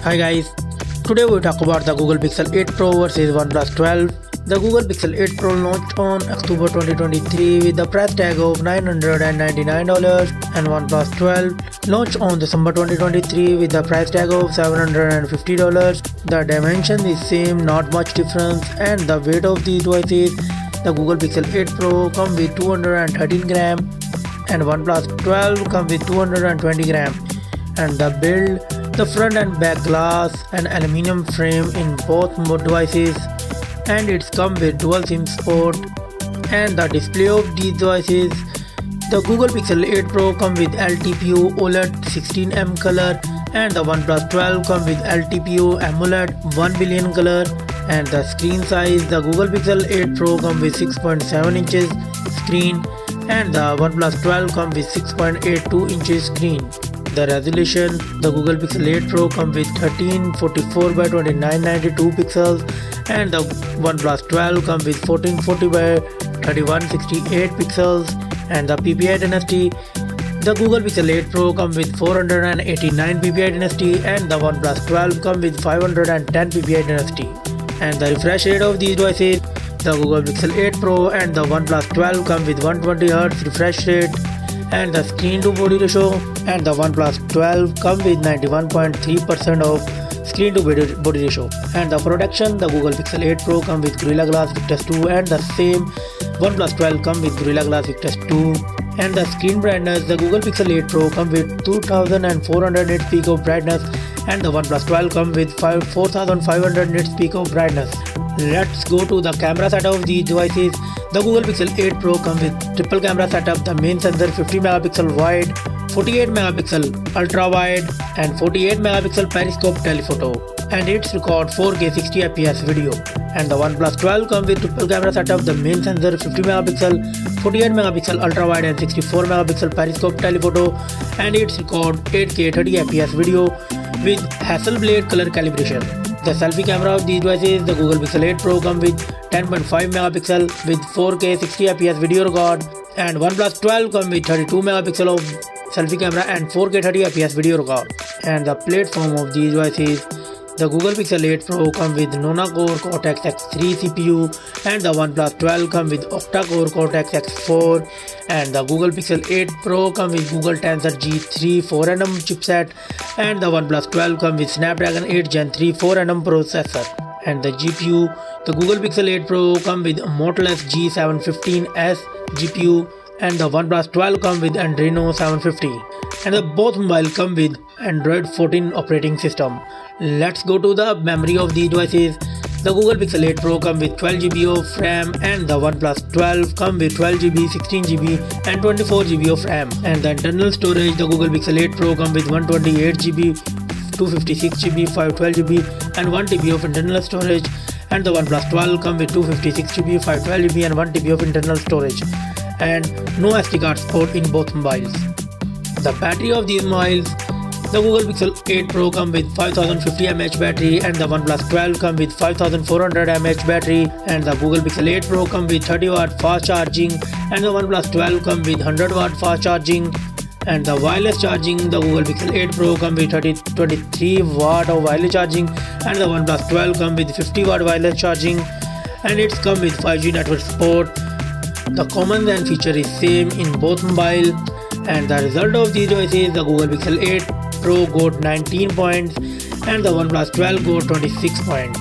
Hi guys, today we talk about the Google Pixel 8 Pro versus OnePlus 12. The Google Pixel 8 Pro launched on October 2023 with the price tag of $999 and OnePlus 12 launched on December 2023 with the price tag of $750. The dimension is same, not much difference, and the weight of these devices. The Google Pixel 8 Pro comes with 213 gram and OnePlus 12 comes with 220 gram. And the build, the front and back glass and aluminum frame in both devices, and it's come with dual SIM support. And the display of these devices, the Google Pixel 8 Pro comes with LTPO OLED 16M color, and the OnePlus 12 comes with LTPO AMOLED 1 billion color. And the screen size, the Google Pixel 8 Pro comes with 6.7 inches screen and the OnePlus 12 comes with 6.82 inches screen. The resolution, the Google Pixel 8 Pro comes with 1344 by 2992 pixels and the OnePlus 12 comes with 1440 by 3168 pixels. And the PPI density, the Google Pixel 8 Pro comes with 489 PPI density and the OnePlus 12 comes with 510 PPI density. And the refresh rate of these devices, the Google Pixel 8 Pro and the OnePlus 12 come with 120Hz refresh rate, and the screen to body ratio and the OnePlus 12 come with 91.3% of screen to body ratio. And the protection, the Google Pixel 8 Pro come with Gorilla Glass Victus 2 and the same OnePlus 12 come with Gorilla Glass Victus 2. And the screen brightness, the Google Pixel 8 Pro come with 2400 nits peak of brightness and the OnePlus 12 come with 4500 nits peak of brightness. Let's go to the camera setup of these devices. The Google Pixel 8 Pro comes with triple camera setup. The main sensor 50 megapixel wide, 48 megapixel ultra wide and 48 megapixel periscope telephoto, and it's record 4K 60 fps video. And the OnePlus 12 comes with triple camera setup. The main sensor 50 megapixel, 48 megapixel ultra wide and 64 megapixel periscope telephoto, and it's record 8K 30 fps video with Hasselblad color calibration. The selfie camera of these devices, the Google Pixel 8 Pro comes with 10.5 megapixel with 4K 60 fps video record, and OnePlus 12 comes with 32 megapixel of selfie camera and 4K 30 fps video record. And the platform of these devices, the Google Pixel 8 Pro comes with Nona-core Cortex X3 CPU and the OnePlus 12 comes with Octa-core Cortex X4, and the Google Pixel 8 Pro comes with Google Tensor G3 4nm chipset and the OnePlus 12 comes with Snapdragon 8 Gen 3 4nm processor. And the GPU, the Google Pixel 8 Pro comes with Mortaless G715S GPU and the OnePlus 12 comes with Adreno 750, and the both mobile come with Android 14 operating system. Let's go to the memory of these devices. The Google Pixel 8 Pro comes with 12GB of RAM and the OnePlus 12 comes with 12GB, 16GB and 24GB of RAM. And the internal storage, the Google Pixel 8 Pro comes with 128GB, 256GB, 512GB and 1TB of internal storage, and the OnePlus 12 comes with 256GB, 512GB and 1TB of internal storage, and no SD card support in both mobiles. The battery of these mobiles, the Google Pixel 8 Pro comes with 5050 mAh battery and the OnePlus 12 comes with 5400 mAh battery, and the Google Pixel 8 Pro comes with 30W fast charging and the OnePlus 12 comes with 100W fast charging. And the wireless charging, the Google Pixel 8 Pro comes with 23W of wireless charging and the OnePlus 12 comes with 50W wireless charging, and it's come with 5G network support. The common and feature is same in both mobile, and the result of these devices, the Google Pixel 8 Pro got 19 points and the OnePlus 12 got 26 points.